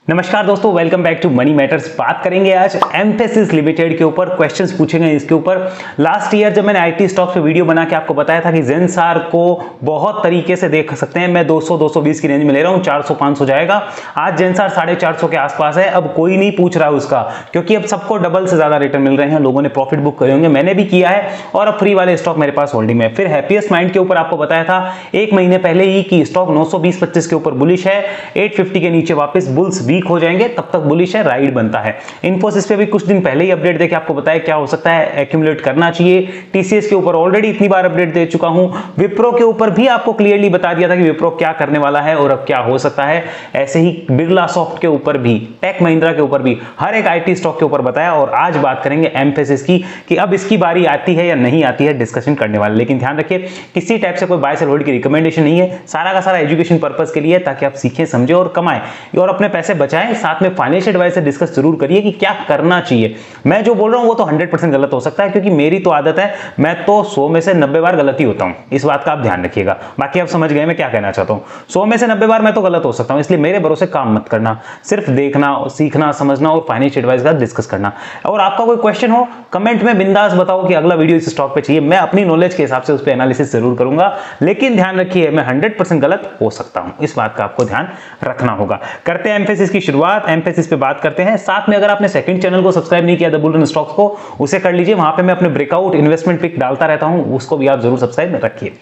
नमस्कार दोस्तों, welcome back to Money Matters. बात करेंगे आज एम्फेसिस लिमिटेड के ऊपर। क्वेश्चंस पूछे गए इसके ऊपर। लास्ट ईयर जब मैंने आईटी स्टॉक पे वीडियो बना के आपको बताया था कि जेंसार को बहुत तरीके से देख सकते हैं, मैं 200-220 की रेंज में ले रहा हूं, 400-500 जाएगा। आज जेंसार 450 के आसपास है। अब कोई नहीं पूछ रहा उसका, क्योंकि अब सबको डबल से ज्यादा रिटर्न मिल रहे हैं। लोगों ने प्रॉफिट बुक करे होंगे, मैंने भी किया है, और अब फ्री वाले स्टॉक मेरे पास होल्डिंग में। फिर हैप्पीएस्ट माइंड के ऊपर आपको बताया था एक महीने पहले ही कि स्टॉक 920-25 के ऊपर बुलिश है, 850 के नीचे वापस बुल्स वीक हो जाएंगे, तब तक बुलिश है, राइड बनता है। इन्फोसिस पे भी कुछ दिन पहले ही अपडेट देके आपको बताया क्या हो सकता है, एक्यूमुलेट करना चाहिए। टीसीएस के ऊपर ऑलरेडी इतनी बार अपडेट दे चुका हूं। विप्रो के ऊपर भी आपको क्लियरली बता दिया था कि विप्रो क्या करने वाला है और अब क्या हो सकता है। ऐसे ही बिरला सॉफ्ट के ऊपर भी, टेक महिंद्रा के ऊपर भी, हर एक आईटी स्टॉक के ऊपर बताया। और आज बात करेंगे एम्फेसिस की कि अब इसकी बारी आती है या नहीं आती है, डिस्कशन करने वाले। लेकिन ध्यान रखिए, किसी टाइप से कोई बाय सेल होल्ड की रिकमेंडेशन नहीं है, सारा का सारा एजुकेशन पर्पस के लिए, ताकि आप सीखें, समझें और कमाएं और अपने पैसे बचाएं। साथ में फाइनेंशियल एडवाइस से डिस्कस जरूर करिए कि क्या करना चाहिए। मैं जो बोल रहा हूं वो तो 100% गलत हो सकता है, क्योंकि मेरी तो आदत है, मैं तो 100 में से 90 बार गलत ही होता हूं। इस बात का आप ध्यान रखिएगा। बाकी आप समझ गए मैं क्या कहना चाहता हूं। 100 में से 90 बार मैं तो गलत हो सकता हूं, इसलिए मेरे भरोसे काम मत करना। सिर्फ देखना, सीखना, समझना और फाइनेंशियल एडवाइस का डिस्कस करना। और आपका कोई क्वेश्चन हो, कमेंट में बिंदास बताओ कि अगला वीडियो इस स्टॉक पे चाहिए। मैं अपनी नॉलेज के हिसाब से उस पर एनालिसिस जरूर करूंगा, लेकिन ध्यान रखिए मैं 100% गलत हो सकता हूं। इस बात का आपको ध्यान रखना होगा। करते हैं एम्फेसिस की शुरुआत। एम्फेसिस पे बात करते हैं। साथ में अगर आपने सेकंड चैनल को सब्सक्राइब नहीं किया द बुल रन स्टॉक्स को, उसे कर लीजिए। वहां पे मैं अपने ब्रेकआउट इन्वेस्टमेंट पिक डालता रहता हूं, उसको भी आप जरूर सब्सक्राइब रखिए।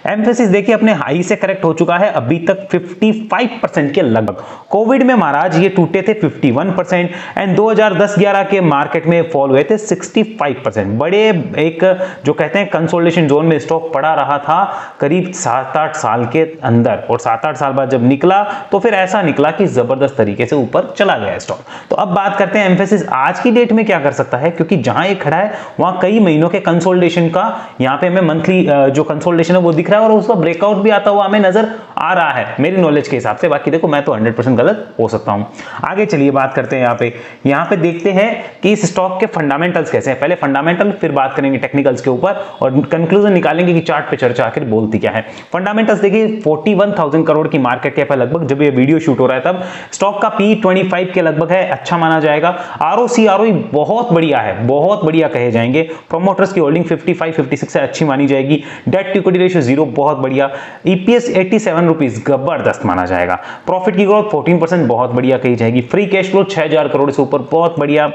एम्फेसिस देखिए अपने हाई से करेक्ट हो चुका है अभी तक 55% के लगभग। कोविड में महाराज ये टूटे थे 51% एंड 2010-11 के मार्केट में फॉल हुए थे 65%। बड़े एक जो कहते हैं कंसोलिडेशन जोन में स्टॉक पड़ा रहा था करीब 7-8 साल के अंदर, और 7-8 साल बाद जब निकला तो फिर ऐसा निकला कि जबरदस्त तरीके से ऊपर चला गया स्टॉक। तो अब बात करते हैं एम्फेसिस आज की डेट में क्या कर सकता है, क्योंकि जहां ये खड़ा है वहां कई महीनों के कंसोलिडेशन का, यहां पे हमें मंथली जो कंसोलिडेशन है वो दिख रहा है और उसका ब्रेकआउट भी आता हुआ हमें नजर आ रहा है मेरी नॉलेज के हिसाब से। बाकी देखो मैं तो 100% गलत हो सकता हूं। आगे चलिए बात करते हैं। यहां पे देखते हैं कि इस स्टॉक के फंडामेंटल्स कैसे हैं। पहले फंडामेंटल, फिर बात करेंगे टेक्निकल्स के ऊपर और कंक्लूजन निकालेंगे कि चार्ट पे चर्चा आखिर बोलती क्या है। फंडामेंटल्स देखिए 41,000 करोड़ की मार्केट कैप है लगभग जब ये वीडियो शूट हो रहा है तब। स्टॉक का P25 के लगभग है, अच्छा माना जाएगा। ROE बहुत बढ़िया है, बहुत बढ़िया कहे जाएंगे। प्रोमोटर्स की होल्डिंग 55-56 से अच्छी मानी जाएगी। डेट टू इक्विटी रेशियो 0, बहुत बढ़िया। EPS 87 रुपीज, जबरदस्त माना जाएगा। प्रॉफिट की ग्रोथ 14%, बहुत बढ़िया कही जाएगी। फ्री कैश फ्लो 6,000 करोड़ से ऊपर, बहुत बढ़िया।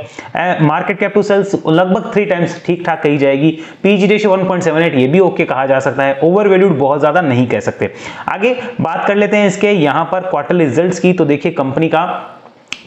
मार्केट कैप टू सेल्स लगभग 3 टाइम्स, ठीक ठाक कही जाएगी। PE रेशियो 1.78, ये भी ओके कहा जा सकता है। ओवर वैल्यूड बहुत ज्यादा नहीं कह सकते। आगे बात कर लेते हैं इसके यहां पर क्वार्टर रिजल्ट्स की। तो देखिए कंपनी का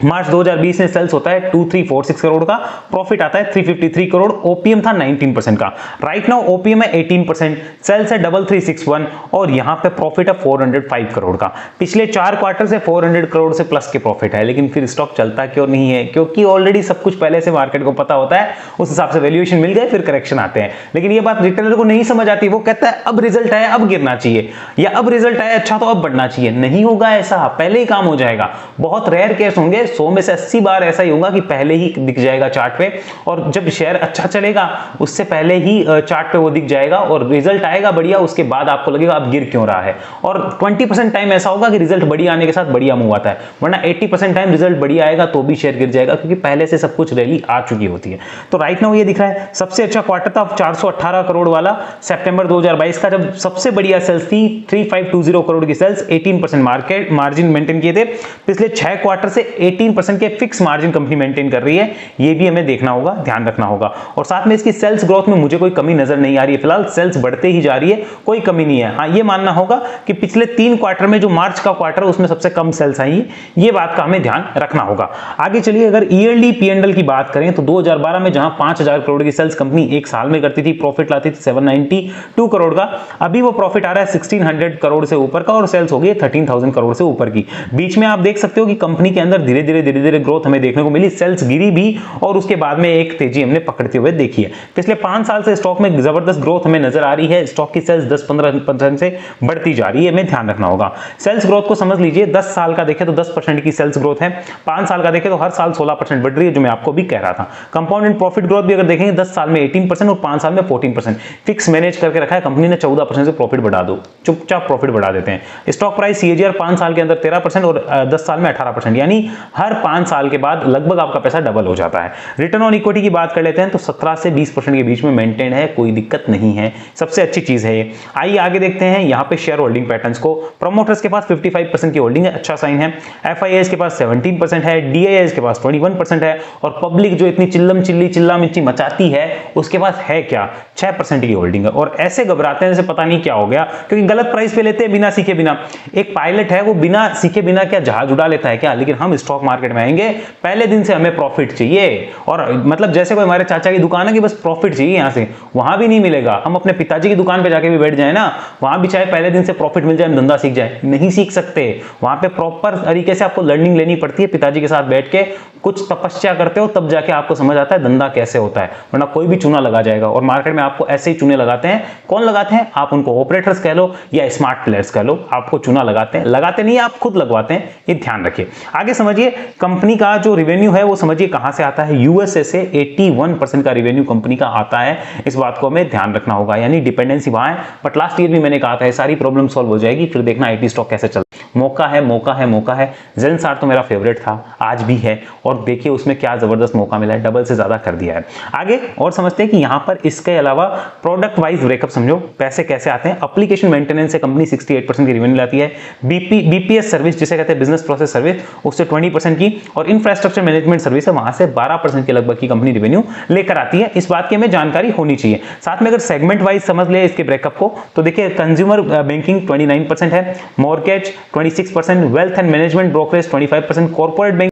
मार्च 2020 में सेल्स होता है 2346 करोड़ का, प्रॉफिट आता है 353 करोड़, ओपीएम था 19% का। राइट नाउ ओपीएम है 18%, सेल्स है 3361 और यहां पे प्रॉफिट है 405 करोड़ का। पिछले 4 क्वार्टर से 400 करोड़ से प्लस के प्रॉफिट है, लेकिन फिर स्टॉक चलता क्यों नहीं है? क्योंकि ऑलरेडी सब कुछ पहले से मार्केट को पता होता है, उस हिसाब से वैल्यूएशन मिल गए, फिर करेक्शन आते हैं। लेकिन ये बात रिटेलर को नहीं समझ आती। वो कहता है अब रिजल्ट आया अब गिरना चाहिए, या अब रिजल्ट आया अच्छा तो अब बढ़ना चाहिए। नहीं होगा ऐसा, पहले ही काम हो जाएगा। बहुत रेयर केस होंगे, 100 में से 80 बार ऐसा ही होगा कि पहले ही दिख जाएगा चार्ट पे, और जब शेयर अच्छा चलेगा उससे पहले ही चार्ट पे वो दिख जाएगा और रिजल्ट आएगा बढ़िया, उसके बाद आपको लगेगा अब गिर क्यों रहा है। और 20% टाइम ऐसा होगा कि रिजल्ट बढ़िया आने के साथ बढ़िया मूव आता है, वरना 80% टाइम रिजल्ट बढ़िया आएगा तो भी शेयर गिर जाएगा, क्योंकि पहले से सब कुछ रैली आ चुकी होती है। तो राइट नाउ ये दिख रहा है सबसे अच्छा क्वार्टर था 418 करोड़ वाला सितंबर 2022 का, जब सबसे बढ़िया सेल्स थी 3520 करोड़ की सेल्स, 18% मार्केट मार्जिन मेंटेन किए थे। पिछले 6 क्वार्टर से 18% के फिक्स मार्जिन कंपनी मेंटेन कर रही है, ये भी हमें देखना होगा, ध्यान रखना होगा। और साथ में इसकी सेल्स ग्रोथ में मुझे कोई कमी नजर नहीं आ रही है। फिलहाल सेल्स बढ़ते ही जा रही है, कोई कमी नहीं है। हाँ, ये मानना होगा कि पिछले 3 क्वार्टर में जो मार्च का क्वार्टर उसमें सबसे कम सेल्स आई, ये बात का हमें ध्यान रखना होगा। आगे चलिए, अगर ईयरली P&L की बात करें तो 2012 में जहां 5000 करोड़ की सेल्स कंपनी एक साल में करती थी, प्रॉफिट लाती थी 792 करोड़ का, अभी वो प्रॉफिट आ रहा है 1600 करोड़ से ऊपर का और सेल्स हो गई 13,000 करोड़ से ऊपर की। बीच में आप देख सकते हो कि कंपनी के अंदर धीरे धीरे ग्रोथ हमें देखने को मिली, सेल्स गिरी भी और उसके बाद में एक तेजी हमने पकड़ते हुए देखी है। पिछले 5 साल से स्टॉक में जबरदस्त ग्रोथ हमें नजर आ रही है। स्टॉक की सेल्स 10-15% से बढ़ती जा रही है, हमें ध्यान रखना होगा। सेल्स ग्रोथ को समझ लीजिए, 10 साल का देखें तो 10% की सेल्स ग्रोथ है, 5 साल का देखें तो हर साल 16% बढ़ रही है, जो मैं आपको भी कह रहा था। कंपाउंडेड प्रॉफिट ग्रोथ भी अगर देखेंगे 10 साल में 18% और 5 साल में 14%। फिक्स मैनेज करके रखा है कंपनी ने, 14% से प्रॉफिट बढ़ा दो, चुपचाप प्रॉफिट बढ़ा देते हैं। स्टॉक प्राइस CAGR 5 साल के अंदर 13% और 10 साल में 18%, यानी हर 5 साल के बाद लगभग आपका पैसा डबल हो जाता है। रिटर्न ऑन इक्विटी की बात कर लेते हैं तो 17 से 20% के बीच में मेंटेन है, कोई दिक्कत नहीं है, सबसे अच्छी चीज है ये। आइए आगे देखते हैं यहाँ पे शेयर होल्डिंग पैटर्न्स को। प्रमोटर्स के पास 55% की होल्डिंग है, अच्छा साइन है। FIIs के पास 17% है, DIIs के पास 21% है और पब्लिक जो इतनी चिल्ला मिच्ची मचाती है उसके पास है क्या, 6% की होल्डिंग है। और ऐसे घबराते हैं जैसे पता नहीं क्या हो गया, क्योंकि गलत प्राइस पे लेते हैं बिना सीखे बिना। एक पायलट है वो बिना सीखे बिना क्या जहाज उड़ा लेता है क्या, लेकिन हम स्टॉक मार्केट में आएंगे पहले दिन से हमें प्रॉफिट चाहिए। और मतलब जैसे कोई हमारे चाचा की दुकान है कि बस प्रॉफिट चाहिए, यहां से वहां भी नहीं मिलेगा। हम अपने पिताजी की दुकान पे जाके भी बैठ जाए ना, वहां भी चाहे पहले दिन से प्रॉफिट मिल जाए, धंधा सीख जाए, नहीं सीख सकते। वहां पे प्रॉपर तरीके से आपको लर्निंग लेनी पड़ती है, पिताजी के साथ बैठ के कुछ तपस्या करते हो तब जाके आपको समझ आता है धंधा कैसे होता है, वरना कोई भी चूना लगा जाएगा। और मार्केट में आपको ऐसे ही चूने लगाते हैं। कौन लगाते हैं? आप उनको ऑपरेटर्स कह लो या स्मार्ट प्लेयर्स कह लो, आपको चूना लगाते हैं। लगाते नहीं, आप खुद लगवाते हैं, ये ध्यान रखिए। आगे समझिए कंपनी का जो रेवेन्यू है वो समझिए कहां से आता है। यूएसए से 81% का रेवेन्यू कंपनी का आता है, इस बात को हमें ध्यान रखना होगा, यानी डिपेंडेंसी वहां है। बट लास्ट ईयर भी मैंने कहा था ये सारी प्रॉब्लम सॉल्व हो जाएगी, फिर देखना आईटी स्टॉक कैसे चलता है। मौका है, मौका है, मौका है। जेंसार तो मेरा फेवरेट था, आज भी है, और देखिए उसमें क्या जबरदस्त मौका मिला है, डबल से ज्यादा कर दिया है। आगे और समझते हैं कि यहां पर इसके अलावा प्रोडक्ट वाइज ब्रेकअप समझो, पैसे कैसे आते हैं। एप्लीकेशन मेंटेनेंस से कंपनी 68% की रेवेन्यू लाती है। बीपीएस सर्विस जिसे कहते हैं बिजनेस प्रोसेस सर्विस, उससे 20% की, और इंफ्रास्ट्रक्चर मैनेजमेंट सर्विस है वहां से 12% के लगभग की कंपनी रेवेन्यू लेकर आती है। इस बात की हमें जानकारी होनी चाहिए। साथ में अगर सेगमेंट वाइज समझ ले इसके ब्रेकअप को तो देखिए कंज्यूमर बैंकिंग 29% है, mortgage 26%, wealth and management brokerage 25%, corporate bank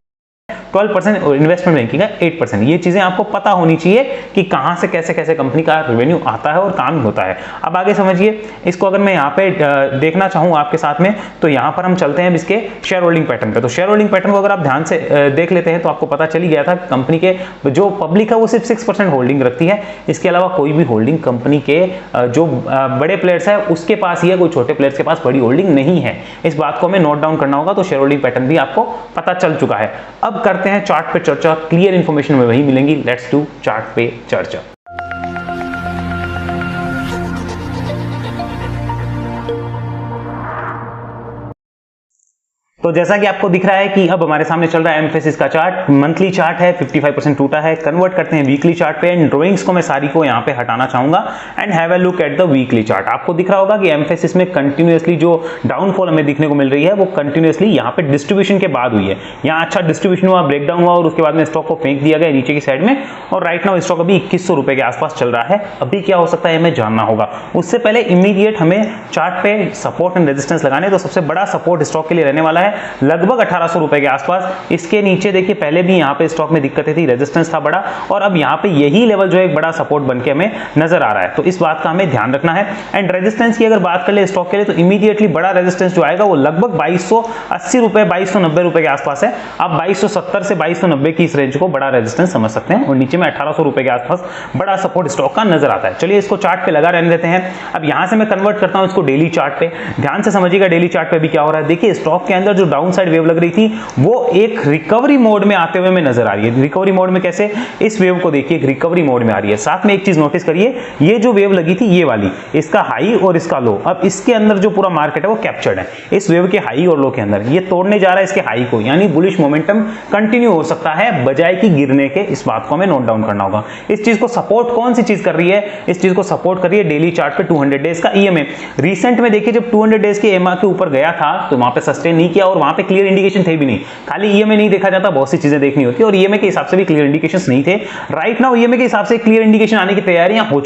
12% और इन्वेस्टमेंट बैंकिंग है 8%। ये चीजें आपको पता होनी चाहिए कि कहां से कैसे कैसे कंपनी का रेवेन्यू आता है और काम होता है। अब आगे समझिए इसको, अगर मैं यहाँ पे देखना चाहूँ आपके साथ में तो यहाँ पर हम चलते हैं इसके शेयर होल्डिंग पैटर्न पे। तो शेयर होल्डिंग पैटर्न को अगर आप ध्यान से देख लेते हैं तो आपको पता चल ही गया था कंपनी के जो पब्लिक है वो सिर्फ 6% होल्डिंग रखती है। इसके अलावा कोई भी होल्डिंग कंपनी के जो बड़े प्लेयर्स है उसके पास ही है, कोई छोटे प्लेयर्स के पास बड़ी होल्डिंग नहीं है। इस बात को हमें नोट डाउन करना होगा। तो शेयर होल्डिंग पैटर्न भी आपको पता चल चुका है। अब करते हैं चार्ट पे चर्चा, क्लियर इंफॉर्मेशन में वही मिलेंगी। लेट्स डू चार्ट पे चर्चा। तो जैसा कि आपको दिख रहा है कि अब हमारे सामने चल रहा है एम्फेसिस का चार्ट, मंथली चार्ट है, 55% टूटा है। कन्वर्ट करते हैं वीकली चार्ट पे। एंड ड्राइंग्स को मैं सारी को यहां पे हटाना चाहूंगा and have a look at the weekly chart. आपको दिख रहा होगा कि एम्फेसिस में कंटिन्यूअसली जो डाउनफॉल हमें दिखने को मिल रही है वो कंटिन्यूअसली यहां पे डिस्ट्रीब्यूशन के बाद हुई है। यहां अच्छा डिस्ट्रीब्यूशन हुआ, ब्रेकडाउन हुआ और उसके बाद में स्टॉक को फेंक दिया गया नीचे की साइड में, और राइट नाउ स्टॉक अभी 2100 रुपए के आसपास चल रहा है। अभी क्या हो सकता है हमें जानना होगा। उससे पहले इमीडिएट हमें चार्ट पे सपोर्ट एंड रेजिस्टेंस लगाने। तो सबसे बड़ा सपोर्ट स्टॉक के लिए रहने वाला है लगभग 1800 रुपए के आसपास। इसके नीचे देखिए पहले भी यहां पे स्टॉक में दिक्कतें थी, रेजिस्टेंस था बड़ा, और अब यहां पे यही लेवल जो है एक बड़ा सपोर्ट बनके हमें नजर आ रहा है। तो इस बात का हमें ध्यान रखना है। एंड रेजिस्टेंस की अगर बात कर ले स्टॉक के लिए तो इमीडिएटली बड़ा रेजिस्टेंस जो आएगा वो लगभग 2280 रुपए 2290 रुपए के आसपास है। आप 2270 से 2290 की इस रेंज को बड़ा रेजिस्टेंस समझ सकते हैं, और नीचे में 1800 रुपए के आसपास बड़ा सपोर्ट स्टॉक का नजर आता है। चलिए इसको चार्ट पे लगा रहने देते हैं। अब यहां से मैं कन्वर्ट करता हूं इसको डेली चार्ट पे। ध्यान से समझिएगा डेली चार्ट पे भी क्या हो रहा है। देखिए स्टॉक के अंदर जो डाउन साइड वेव लग रही थी वो एक रिकवरी मोड में आते हुए में नजर आ रही है। रिकवरी मोड में कैसे, इस वेव को देखिए, एक रिकवरी मोड में आ रही है। साथ में एक चीज नोटिस करिए, ये जो वेव लगी थी ये वाली, इसका हाई और इसका लो, अब इसके अंदर जो पूरा मार्केट है वो कैप्चर्ड है इस वेव के हाई और लो के अंदर। ये तोड़ने जा रहा है इसके हाई को, यानी बुलिश मोमेंटम कंटिन्यू हो सकता है बजाय कि गिरने के। इस बात को हमें नोट डाउन करना होगा। इस चीज को सपोर्ट कौन सी चीज कर रही है, इस चीज को सपोर्ट कर रही है डेली चार्ट पे 200 डेज का ईएमए। रिसेंट में देखिए जब 200 डेज के ईएमए के ऊपर गया था तो वहां पे सस्टेन नहीं किया, और वहां पे क्लियर इंडिकेशन थे भी नहीं। खाली ईएमए नहीं देखा जाता, बहुत सी चीजें देखनी होती है, और ईएमए के हिसाब से भी क्लियर इंडिकेशंस नहीं थे। राइट नाउ ईएमए के हिसाब से क्लियर इंडिकेशन आने की तैयारियां हो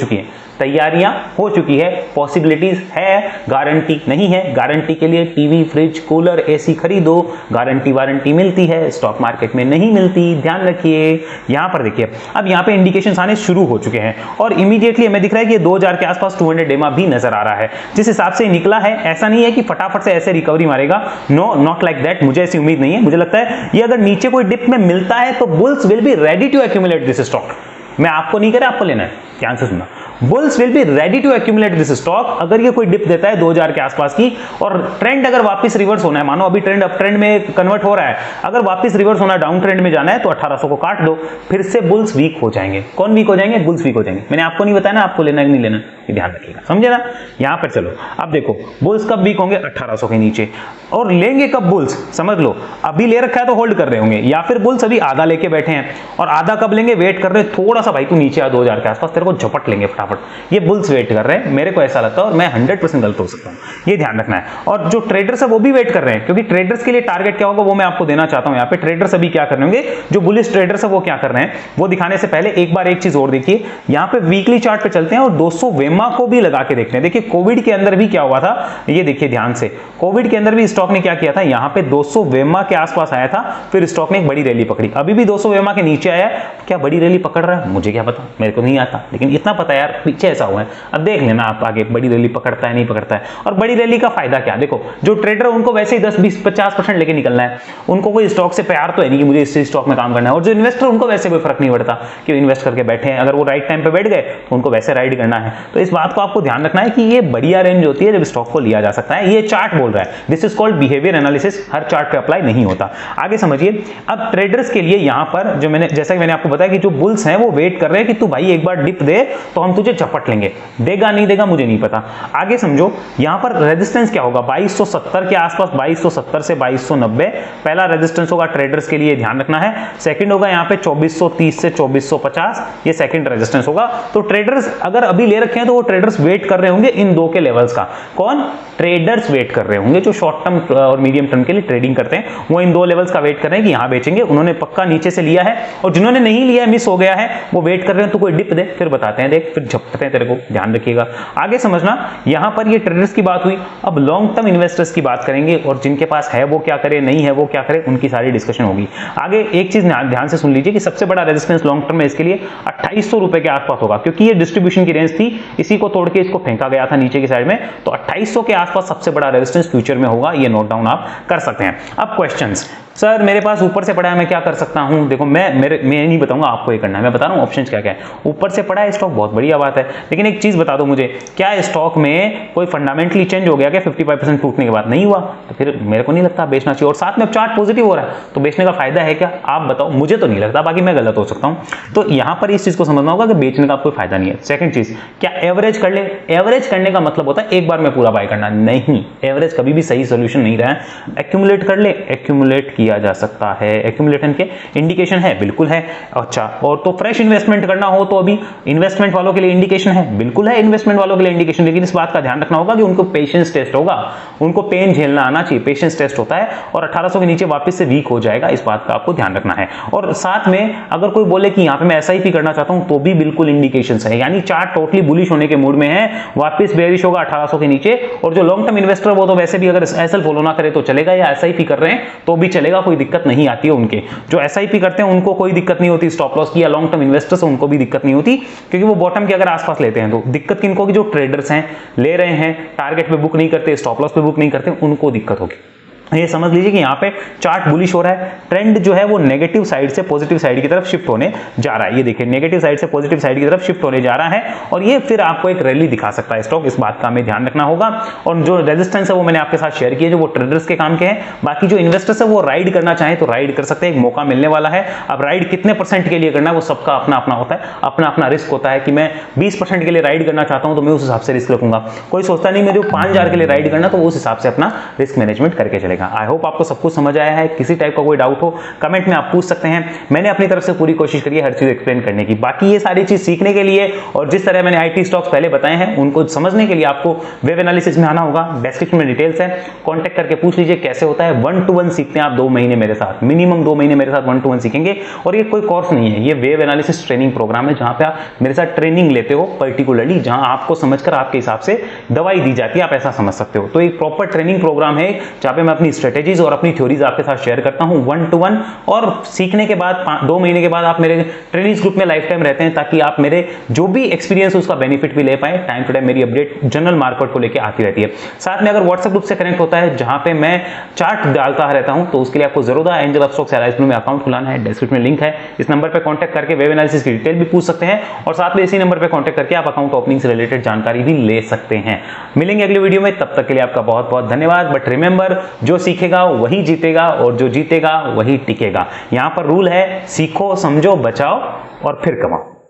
चुकी हैं, पॉसिबिलिटीज है, गारंटी नहीं है। गारंटी के लिए टीवी, फ्रिज, कूलर, एसी खरीदो, गारंटी वारंटी मिलती है, स्टॉक मार्केट में नहीं मिलती, ध्यान रखिए। यहां पर देखिए अब यहां पे इंडिकेशंस आने शुरू हो चुके हैं, और इमीडिएटली हमें दिख रहा है कि 2000 के आसपास 200 डेमा भी नजर आ रहा है। जिस हिसाब से निकला है ऐसा नहीं है कि फटाफट से ऐसे रिकवरी मारेगा, नो, नॉट लाइक दैट। मुझे ऐसी उम्मीद नहीं है। मुझे लगता है ये अगर नीचे कोई डिप में मिलता है तो bulls will be ready to accumulate this stock. मैं आपको नहीं कह रहा आपको लेना है, ध्यान से सुनना, bulls will be ready to accumulate this stock. अगर ये कोई डिप देता है 2000 के आसपास की और ट्रेंड अगर वापस रिवर्स होना है, मानो अभी ट्रेंड अप ट्रेंड में कन्वर्ट हो रहा है, अगर वापस रिवर्स होना है, डाउन ट्रेंड में जाना है, तो 1800 को काट दो, फिर से बुल्स वीक हो जाएंगे। कौन वीक हो जाएंगे? बुल्स वीक हो जाएंगे। मैंने आपको नहीं बताया ना आपको लेना है कि नहीं लेना, ये ध्यान रखिएगा, समझे ना। यहां पर चलो अब देखो बुल्स कब वीक होंगे? 1800 के नीचे। और लेंगे कब बुल्स? समझ लो अभी ले रखा है तो होल्ड कर रहे होंगे, या फिर बुल्स अभी आधा लेके बैठे हैं और आधा कब लेंगे? वेट कर रहे हैं थोड़ा सा, भाई तू नीचे आ 2000 के आसपास, तेरे को झपट लेंगे फटाफट। ये बुल्स वेट कर रहे हैं, मेरे को ऐसा लगता है, और मैं 100% गलत हो सकता हूं, ये ध्यान रखना है। और जो ट्रेडर्स है वो भी वेट कर रहे हैं, क्योंकि ट्रेडर्स के लिए टारगेट क्या होगा वो मैं आपको देना चाहता हूं। यहाँ पे ट्रेडर्स अभी क्या कर रहे होंगे, जो बुलिश ट्रेडर्स है वो क्या कर रहे हैं वो दिखाने से पहले एक बार एक चीज और देखिए। यहाँ पे वीकली चार्ट पे चलते हैं और 200 वेमा को भी लगा के देखते हैं। देखिए कोविड के अंदर भी क्या हुआ था, ये देखिए ध्यान से, कोविड के अंदर भी स्टॉक ने क्या किया था, यहाँ पे 200 वेमा के आसपास आया था, फिर स्टॉक ने एक बड़ी रैली पकड़ी। अभी भी 200 वेमा के नीचे आया, क्या बड़ी रैली पकड़ रहा है? मुझे क्या पता, मेरे को नहीं आता, लेकिन इतना पता यार पीछे ऐसा हुआ है। अब देख लेना आप आगे बड़ी रैली पकड़ता है नहीं पकड़ता है। और बड़ी रैली का फायदा क्या? देखो जो ट्रेडर है उनको वैसे ही 10 20 50% लेके निकलना है, उनको कोई स्टॉक से प्यार तो है नहीं कि मुझे इस स्टॉक में काम करना है। और जो इन्वेस्टर उनको वैसे कोई फर्क नहीं पड़ता कि इन्वेस्ट करके बैठे हैं, अगर वो राइट टाइम पे बैठ गए तो उनको वैसे राइड करना है। तो इस बात को आपको ध्यान रखना है कि ये बढ़िया रेंज होती है जब स्टॉक को लिया जा सकता है। ये चार्ट बोल रहा है, this is called behaviour analysis, her chart पे अप्लाई नहीं होता। आगे समझिए, अब ट्रेडर्स के लिए यहां पर जो मैंने जैसा कि मैंने आपको बताया कि जो बुल्स हैं वो वेट कर रहे हैं कि तू भाई एक बार डिप दे तो हम तुझे झपट लेंगे, देगा नहीं देगा मुझे नहीं पता। आगे समझो यहां पर रेजिस्टेंस क्या होगा, 2270 के आसपास, 2270 से 2290 पहला रेजिस्टेंस होगा ट्रेडर्स के लिए, ध्यान रखना है। सेकंड होगा यहां पे 2430 से 2450, ये सेकंड रेजिस्टेंस होगा। तो ट्रेडर्स अगर अभी ले रखे हैं तो वो ट्रेडर्स वेट कर रहे होंगे इन दो के लेवल्स का। कौन? ट्रेडर्स वेट कर रहे होंगे, जो शॉर्ट टर्म और मीडियम टर्म के लिए ट्रेडिंग करते हैं, वो इन दो लेवल्स का वेट कर रहे हैं कि यहां बेचेंगे। उन्होंने पक्का नीचे से लिया है, और जिन्होंने नहीं लिया है, मिस हो गया है, वो वेट कर रहे हैं तो कोई डिप दे फिर बताते हैं, देख फिर झपटते हैं तेरे को, ध्यान रखिएगा। आगे समझना, यहां पर ये ट्रेडर्स की बात हुई। अब लॉन्ग टर्म इन्वेस्टर्स की बात करेंगे, और जिनके पास है वो क्या करे, नहीं है वो क्या करे, उनकी सारी डिस्कशन होगी। आगे एक चीज ध्यान से सुन लीजिए कि सबसे बड़ा रेजिस्टेंस लॉन्ग टर्म में इसके लिए 2800 रुपए के आसपास होगा, क्योंकि ये डिस्ट्रीब्यूशन की रेंज थी, इसी को तोड़ के इसको फेंका गया था नीचे की साइड में। तो 2800 के आसपास सबसे बड़ा रेजिस्टेंस फ्यूचर में होगा, ये नोट डाउन आप कर सकते हैं। अब क्वेश्चंस, सर मेरे पास ऊपर से पड़ा है, मैं क्या कर सकता हूं? देखो मैं नहीं बताऊंगा आपको ये करना है, मैं बता रहा हूं ऑप्शंस क्या क्या है। ऊपर से पड़ा है स्टॉक, बहुत बढ़िया बात है, लेकिन एक चीज बता दो मुझे, क्या स्टॉक में कोई फंडामेंटली चेंज हो गया क्या 55% टूटने के बाद? नहीं हुआ, तो फिर मेरे को नहीं लगता बेचना चाहिए। और साथ में चार्ट पॉजिटिव हो रहा है, तो बेचने का फायदा है क्या? आप बताओ, मुझे तो नहीं लगता, बाकी मैं गलत हो सकता हूं। तो यहां पर इस चीज को समझना होगा कि बेचने का कोई फायदा नहीं है। सेकंड चीज, क्या एवरेज कर ले? एवरेज करने का मतलब होता है एक बार में पूरा बाय करना, नहीं, एवरेज कभी भी सही सोल्यूशन नहीं रहा है। एक्यूमुलेट कर ले, एक्यूमुलेट किया जा सकता है, एक्यूमुलेशन के इंडिकेशन है, बिल्कुल है। अच्छा, और तो फ्रेश इन्वेस्टमेंट करना हो तो अभी इन्वेस्टमेंट वालों के लिए इंडिकेशन है, बिल्कुल है इन्वेस्टमेंट वालों के लिए इंडिकेशन, लेकिन इस बात का ध्यान रखना होगा कि उनको पेशेंस टेस्ट होगा, उनको पेन झेलना आना चाहिए, पेशेंस टेस्ट होता है, और 1800 के नीचे वापस से वीक हो जाएगा, इस बात का आपको ध्यान रखना है। और साथ में अगर कोई बोले कि यहां पे मैं एसआईपी करना चाहता हूं, तो भी बिल्कुल इंडिकेशंस है, यानी चार्ट टोटली बुलिश होने के मूड में है, वापस बेरिश होगा 1800 के नीचे। और जो लॉन्ग टर्म इन्वेस्टर वो तो वैसे भी अगर एसएल फॉलो ना करे तो चलेगा, या एसआईपी कर रहे हैं तो भी चलेगा, कोई दिक्कत नहीं आती है उनके। जो एसआईपी करते हैं उनको कोई दिक्कत नहीं होती स्टॉप लॉस की, या लॉन्ग टर्म इन्वेस्टर्स उनको भी दिक्कत नहीं होती, क्योंकि वो बॉटम के अगर आसपास लेते हैं। तो दिक्कत किनको की? जो ट्रेडर्स हैं, ले रहे हैं, टारगेट पे बुक नहीं करते, स्टॉप लॉस पे बुक नहीं करते, उनको दिक्कत होगी। ये समझ लीजिए कि यहाँ पे चार्ट बुलिश हो रहा है, ट्रेंड जो है वो नेगेटिव साइड से पॉजिटिव साइड की तरफ शिफ्ट होने जा रहा है। ये देखिए नेगेटिव साइड से पॉजिटिव साइड की तरफ शिफ्ट होने जा रहा है, और ये फिर आपको एक रैली दिखा सकता है स्टॉक, इस बात का हमें ध्यान रखना होगा। और जो रेजिस्टेंस है वो मैंने आपके साथ शेयर किया, जो वो ट्रेडर्स के काम के हैं। बाकी जो इन्वेस्टर्स है वो राइड करना चाहें तो राइड कर सकते हैं, एक मौका मिलने वाला है। अब राइड कितने % के लिए करना है वो सबका अपना अपना होता है, अपना अपना रिस्क होता है। कि मैं 20% के लिए राइड करना चाहता हूं तो मैं उस हिसाब से रिस्क रखूंगा, कोई सोचता नहीं मैं जो 5000 के लिए राइड करना, तो उस हिसाब से अपना रिस्क मैनेजमेंट करके चलेगा। आई होप आपको सब कुछ समझ आया है। किसी टाइप का कोई डाउट हो कमेंट में आप पूछ सकते हैं, मैंने अपनी तरफ से पूरी कोशिश करी है हर चीज एक्सप्लेन करने की। बाकी ये सारी चीज सीखने के लिए, और जिस तरह मैंने आईटी स्टॉक्स पहले बताए हैं उनको समझने के लिए आपको वेब एनालिसिस में आना होगा। डिस्क्रिप्शन में डिटेल्स है, कांटेक्ट करके पूछ लीजिए कैसे होता है। 1 to 1 सीखते हैं आप 2 महीने मेरे साथ, मिनिमम 2 महीने मेरे साथ 1 to 1 सीखेंगे। और ये कोई कोर्स नहीं है, ये वेब एनालिसिस ट्रेनिंग प्रोग्राम है, जहां पे आप मेरे साथ ट्रेनिंग लेते हो, पर्टिकुलरली जहां आपको समझकर आपके हिसाब से दवाई दी जाती है, आप ऐसा समझ सकते हो। तो एक प्रॉपर ट्रेनिंग प्रोग्राम है जहां पे मैं अपनी अपनी स्ट्रेटेजीज और अपनी थ्योरीज आपके साथ शेयर करता हूं 1-to-1, और सीखने के बाद 2 महीने के बाद आप मेरे ट्रेनिंग्स ग्रुप में लाइफ टाइम रहते हैं, ताकि आप मेरे जो भी एक्सपीरियंस उसका बेनिफिट भी ले पाए। टाइम टू टाइम मेरी अपडेट जनरल मार्केट को लेकर आती रहती है। साथ में अगर व्हाट्सएप ग्रुप से कनेक्ट होता है जहां पे मैं चार्ट डालता रहता हूं, तो उसके लिए आपको जरूर एंजल ऑफ स्टॉक्स एलाइज में अकाउंट खुलाना है। डिस्क्रिप्शन में लिंक है, इस नंबर पर कॉन्टैक्ट करके वेब एनालिसिस की डिटेल भी पूछ सकते हैं, और साथ में इसी नंबर पर कॉन्टैक्ट करके आप अकाउंट ओपनिंग से रिलेटेड जानकारी भी ले सकते हैं। मिलेंगे अगले वीडियो में, तब तक के लिए आपका बहुत बहुत धन्यवाद। बट रिमेंबर, जो सीखेगा वही जीतेगा, और जो जीतेगा वही टिकेगा। यहां पर रूल है, सीखो, समझो, बचाओ और फिर कमाओ।